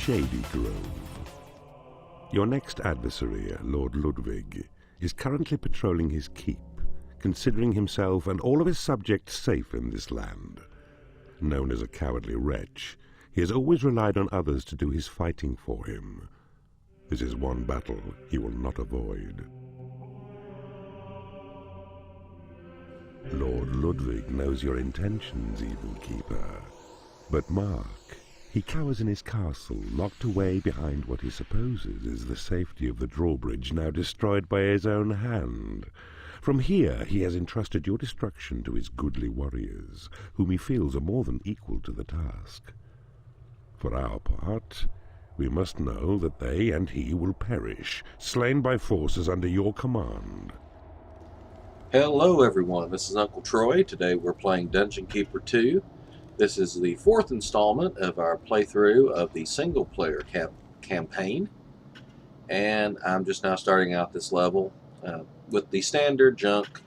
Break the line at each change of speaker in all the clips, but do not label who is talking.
Shadygrove. Your next adversary, Lord Ludwig, is currently patrolling his keep, considering himself and all of his subjects safe in this land. Known as a cowardly wretch, he has always relied on others to do his fighting for him. This is one battle he will not avoid. Lord Ludwig knows your intentions, Evil Keeper. But mark, he cowers in his castle, locked away behind what he supposes is the safety of the drawbridge now destroyed by his own hand. From here he has entrusted your destruction to his goodly warriors, whom he feels are more than equal to the task. For our part, we must know that they and he will perish, slain by forces under your command.
Hello everyone, this is Uncle Troy. Today we're playing Dungeon Keeper 2. This is the fourth installment of our playthrough of the single player campaign. And I'm just now starting out this level with the standard junk,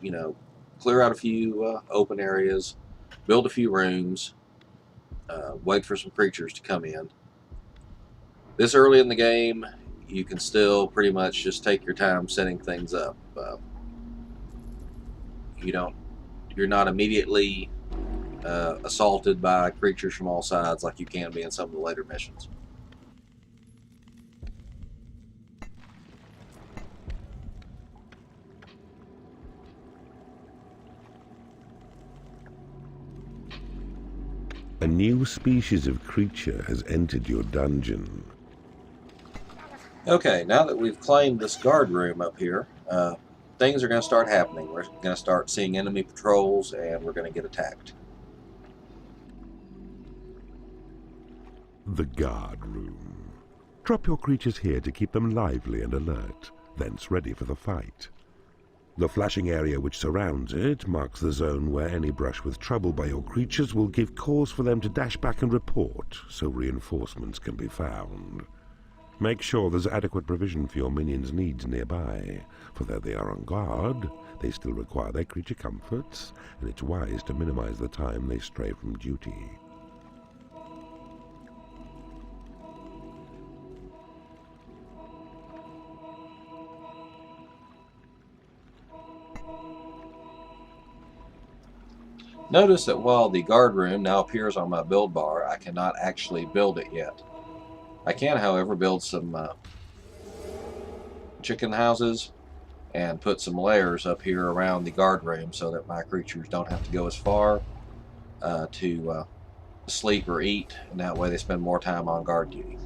clear out a few open areas, build a few rooms, wait for some creatures to come in. This early in the game, you can still pretty much just take your time setting things up. You're not immediately assaulted by creatures from all sides like you can be in some of the later missions.
A new species of creature has entered your dungeon.
Okay, now that we've claimed this guard room up here, things are going to start happening. We're going to start seeing enemy patrols, and we're going to get attacked.
The guard room. Drop your creatures here to keep them lively and alert, thence ready for the fight. The flashing area which surrounds it marks the zone where any brush with trouble by your creatures will give cause for them to dash back and report, so reinforcements can be found. Make sure there's adequate provision for your minions' needs nearby, for though they are on guard, they still require their creature comforts, and it's wise to minimize the time they stray from duty.
Notice that while the guard room now appears on my build bar, I cannot actually build it yet. I can, however, build some chicken houses and put some layers up here around the guard room so that my creatures don't have to go as far to sleep or eat, and that way they spend more time on guard duty.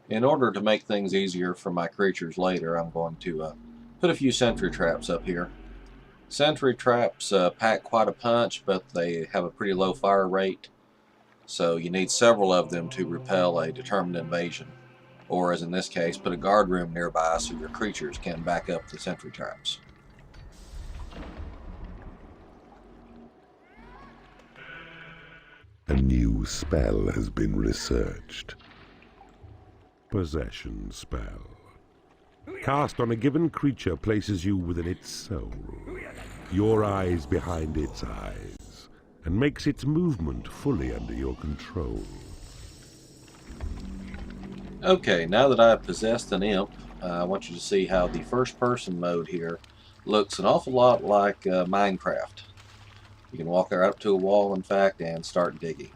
In order to make things easier for my creatures later, I'm going to put a few sentry traps up here. Sentry traps pack quite a punch, but they have a pretty low fire rate, so you need several of them to repel a determined invasion, or as in this case, put a guard room nearby so your creatures can back up the sentry traps.
A new spell has been researched. Possession spell. Cast on a given creature places you within its soul, your eyes behind its eyes, and makes its movement fully under your control.
Okay, now that I've possessed an imp, I want you to see how the first-person mode here looks an awful lot like Minecraft. You can walk right up to a wall, in fact, and start digging.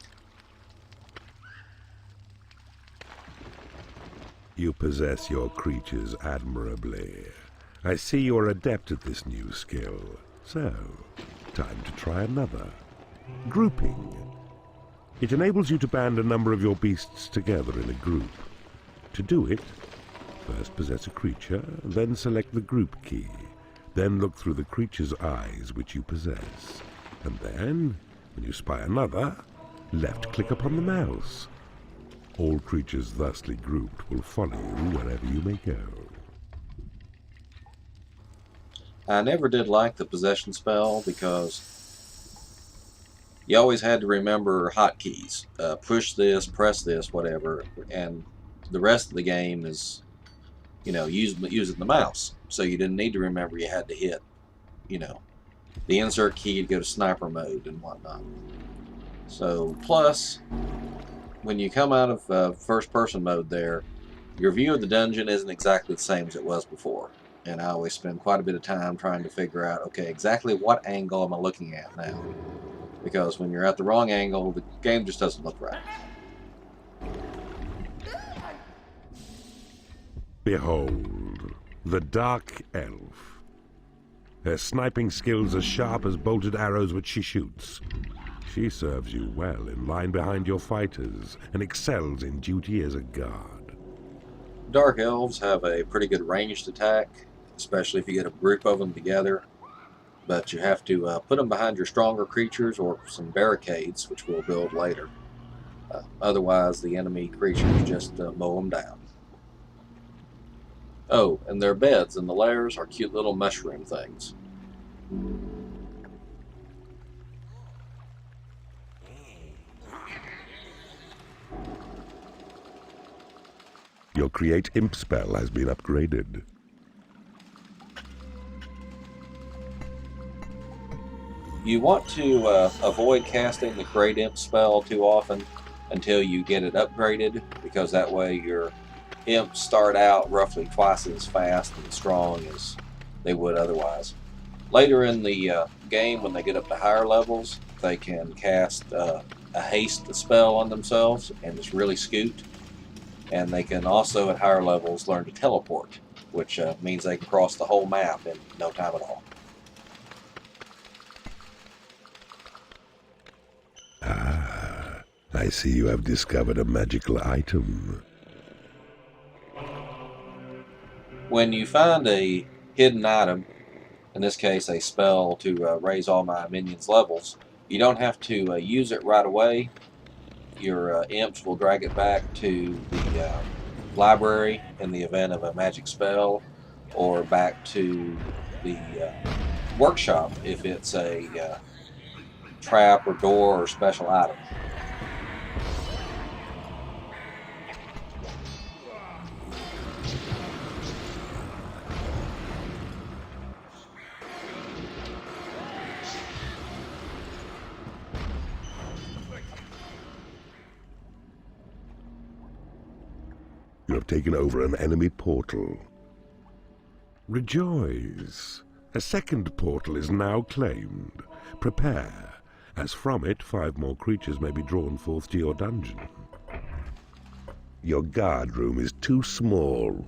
You possess your creatures admirably. I see you are adept at this new skill. So, time to try another. Grouping. It enables you to band a number of your beasts together in a group. To do it, first possess a creature, then select the group key. Then look through the creature's eyes which you possess. And then, when you spy another, left-click upon the mouse. All creatures thusly grouped will follow you wherever you may go.
I never did like the possession spell because you always had to remember hotkeys. Push this, press this, whatever, and the rest of the game is, using the mouse. So you didn't need to remember you had to hit, the insert key to go to sniper mode and whatnot. So, plus, when you come out of first-person mode there, your view of the dungeon isn't exactly the same as it was before. And I always spend quite a bit of time trying to figure out, okay, exactly what angle am I looking at now? Because when you're at the wrong angle, the game just doesn't look right.
Behold, the Dark Elf. Her sniping skills are sharp as bolted arrows which she shoots. She serves you well in line behind your fighters and excels in duty as a guard.
Dark Elves have a pretty good ranged attack, especially if you get a group of them together. But you have to put them behind your stronger creatures or some barricades, which we'll build later. Otherwise, the enemy creatures just mow them down. Oh, and their beds in the lairs are cute little mushroom things.
Your Create Imp spell has been upgraded.
You want to avoid casting the Create Imp spell too often until you get it upgraded, because that way your imps start out roughly twice as fast and strong as they would otherwise. Later in the game, when they get up to higher levels, they can cast a haste spell on themselves, and it's really scoot. And they can also, at higher levels, learn to teleport, which means they can cross the whole map in no time at all.
Ah, I see you have discovered a magical item.
When you find a hidden item, in this case a spell to raise all my minions' levels, you don't have to use it right away. Your imps will drag it back to the library in the event of a magic spell, or back to the workshop if it's a trap or door or special item.
You have taken over an enemy portal. Rejoice! A second portal is now claimed. Prepare, as from it 5 more creatures may be drawn forth to your dungeon. Your guard room is too small.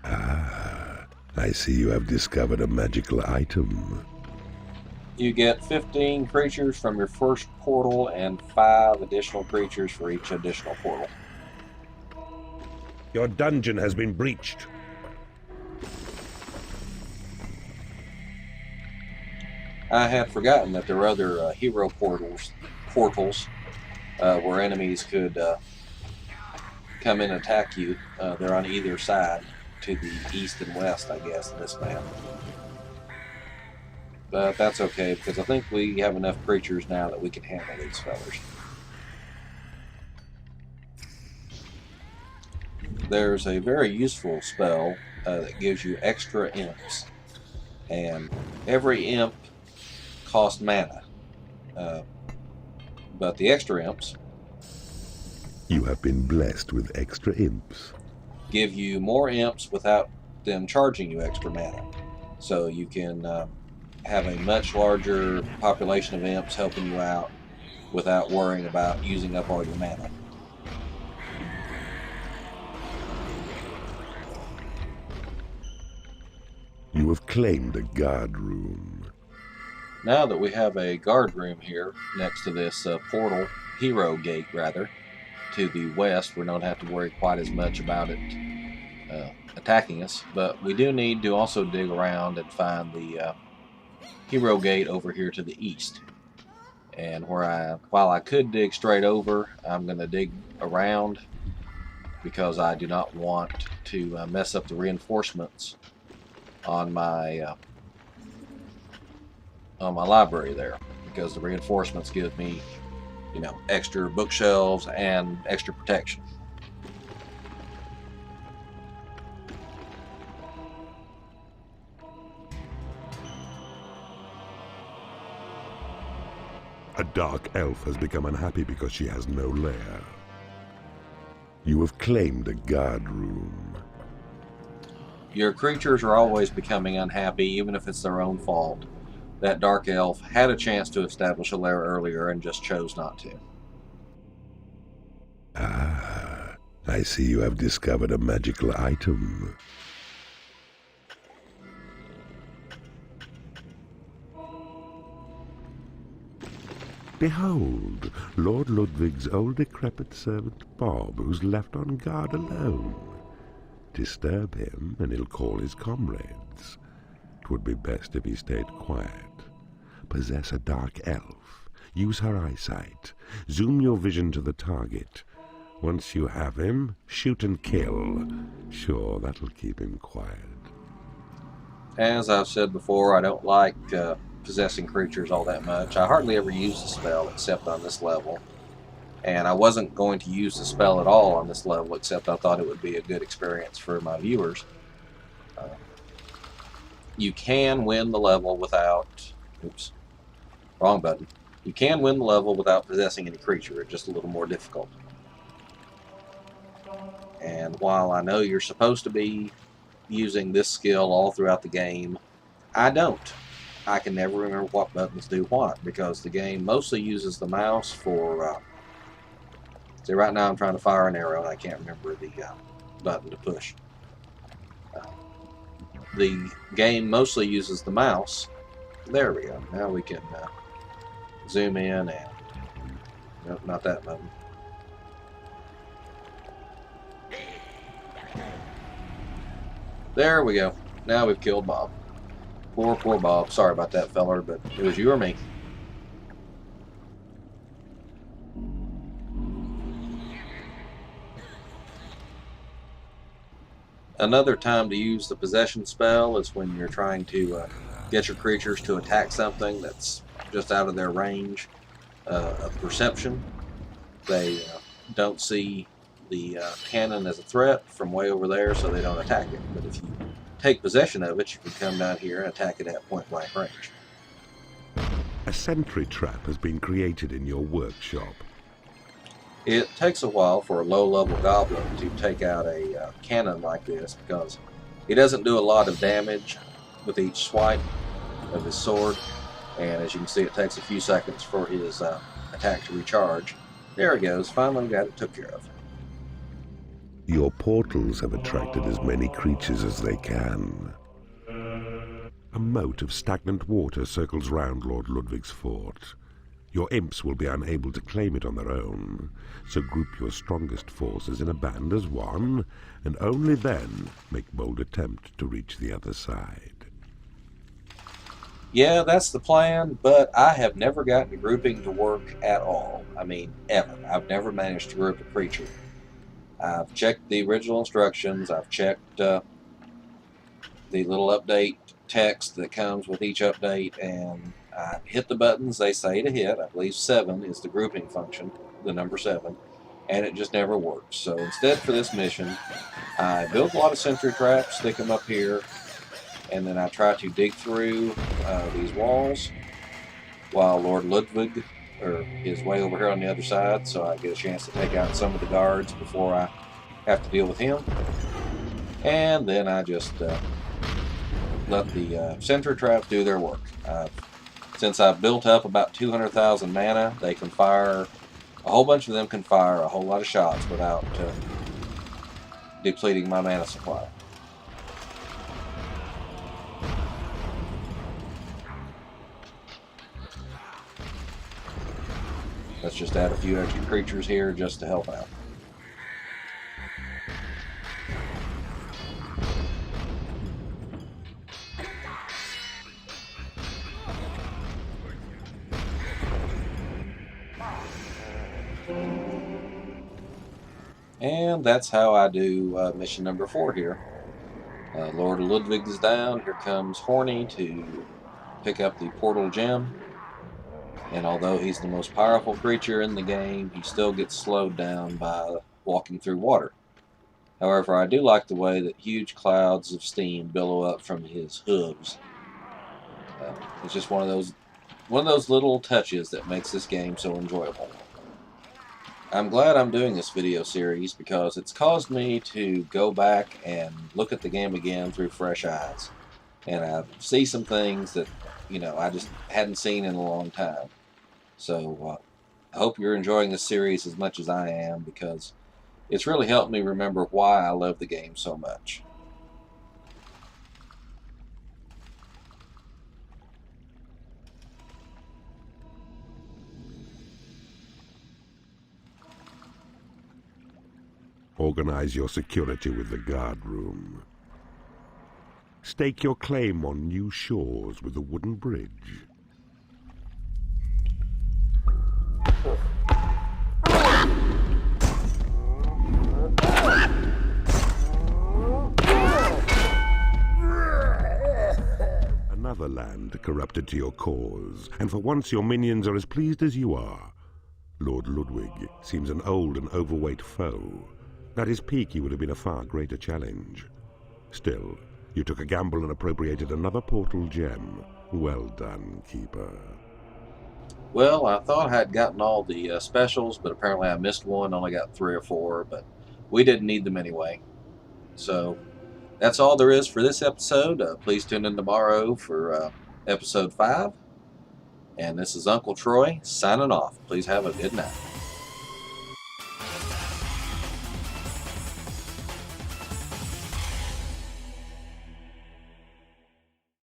Ah, I see you have discovered a magical item.
You get 15 creatures from your first portal and 5 additional creatures for each additional portal.
Your dungeon has been breached.
I had forgotten that there were other hero portals where enemies could come in and attack you. They're on either side, to the east and west, I guess, in this map. But that's okay, because I think we have enough creatures now that we can handle these fellers. There's a very useful spell that gives you extra imps. And every imp costs mana. But the extra imps...
You have been blessed with extra imps.
...give you more imps without them charging you extra mana. So you can... have a much larger population of imps helping you out without worrying about using up all your mana.
You have claimed a guard room.
Now that we have a guard room here next to this portal, hero gate rather, to the west, we don't have to worry quite as much about it attacking us, but we do need to also dig around and find the hero gate over here to the east. And while I could dig straight over, I'm going to dig around because I do not want to mess up the reinforcements on my library there, because the reinforcements give me, you know, extra bookshelves and extra protection.
A dark elf has become unhappy because she has no lair. You have claimed a guard room.
Your creatures are always becoming unhappy, even if it's their own fault. That dark elf had a chance to establish a lair earlier and just chose not to.
Ah, I see you have discovered a magical item. Behold, Lord Ludwig's old decrepit servant Bob, who's left on guard alone. Disturb him, and he'll call his comrades. 'Twould be best if he stayed quiet. Possess a dark elf. Use her eyesight. Zoom your vision to the target. Once you have him, shoot and kill. Sure, that'll keep him quiet.
As I've said before, I don't like possessing creatures all that much. I hardly ever use the spell except on this level. And I wasn't going to use the spell at all on this level, except I thought it would be a good experience for my viewers. You can win the level without... Oops. Wrong button. You can win the level without possessing any creature. It's just a little more difficult. And while I know you're supposed to be using this skill all throughout the game, I don't. I can never remember what buttons do what, because the game mostly uses the mouse for... see, right now I'm trying to fire an arrow and I can't remember the button to push. The game mostly uses the mouse. There we go. Now we can zoom in and... Nope, not that button. There we go. Now we've killed Bob. Poor Bob. Sorry about that, feller, but it was you or me. Another time to use the possession spell is when you're trying to get your creatures to attack something that's just out of their range of perception. They don't see the cannon as a threat from way over there, so they don't attack it. But if you take possession of it, you can come down here and attack it at point-blank range.
A sentry trap has been created in your workshop.
It takes a while for a low-level goblin to take out a cannon like this, because he doesn't do a lot of damage with each swipe of his sword, and as you can see, it takes a few seconds for his attack to recharge. There it goes. Finally got it took care of.
Your portals have attracted as many creatures as they can. A moat of stagnant water circles round Lord Ludwig's fort. Your imps will be unable to claim it on their own, so group your strongest forces in a band as one, and only then make bold attempt to reach the other side.
Yeah, that's the plan, but I have never gotten grouping to work at all. I mean, ever. I've never managed to group a creature. I've checked the original instructions, I've checked the little update text that comes with each update, and I hit the buttons they say to hit. I believe 7 is the grouping function, the number 7, and it just never works. So instead, for this mission, I build a lot of sentry traps, stick them up here, and then I try to dig through these walls while Lord Ludwig is way over here on the other side, so I get a chance to take out some of the guards before I have to deal with him. And then I just let the sentry traps do their work. Since I've built up about 200,000 mana, they can fire, a whole bunch of them can fire a whole lot of shots without depleting my mana supply. Let's just add a few extra creatures here just to help out. And that's how I do mission number 4 here. Lord Ludwig is down. Here comes Horny to pick up the portal gem. And although he's the most powerful creature in the game, he still gets slowed down by walking through water. However, I do like the way that huge clouds of steam billow up from his hooves. It's just one of those one of those little touches that makes this game so enjoyable. I'm glad I'm doing this video series because it's caused me to go back and look at the game again through fresh eyes. And I see some things that, I just hadn't seen in a long time. So I hope you're enjoying this series as much as I am, because it's really helped me remember why I love the game so much.
Organize your security with the guard room. Stake your claim on new shores with a wooden bridge. Another land corrupted to your cause, and for once your minions are as pleased as you are. Lord Ludwig seems an old and overweight foe. At his peak, he would have been a far greater challenge. Still, you took a gamble and appropriated another portal gem. Well done, Keeper.
Well, I thought I had gotten all the specials, but apparently I missed one, only got 3 or 4, but we didn't need them anyway. So, that's all there is for this episode. Please tune in tomorrow for episode 5. And this is Uncle Troy signing off. Please have a good night.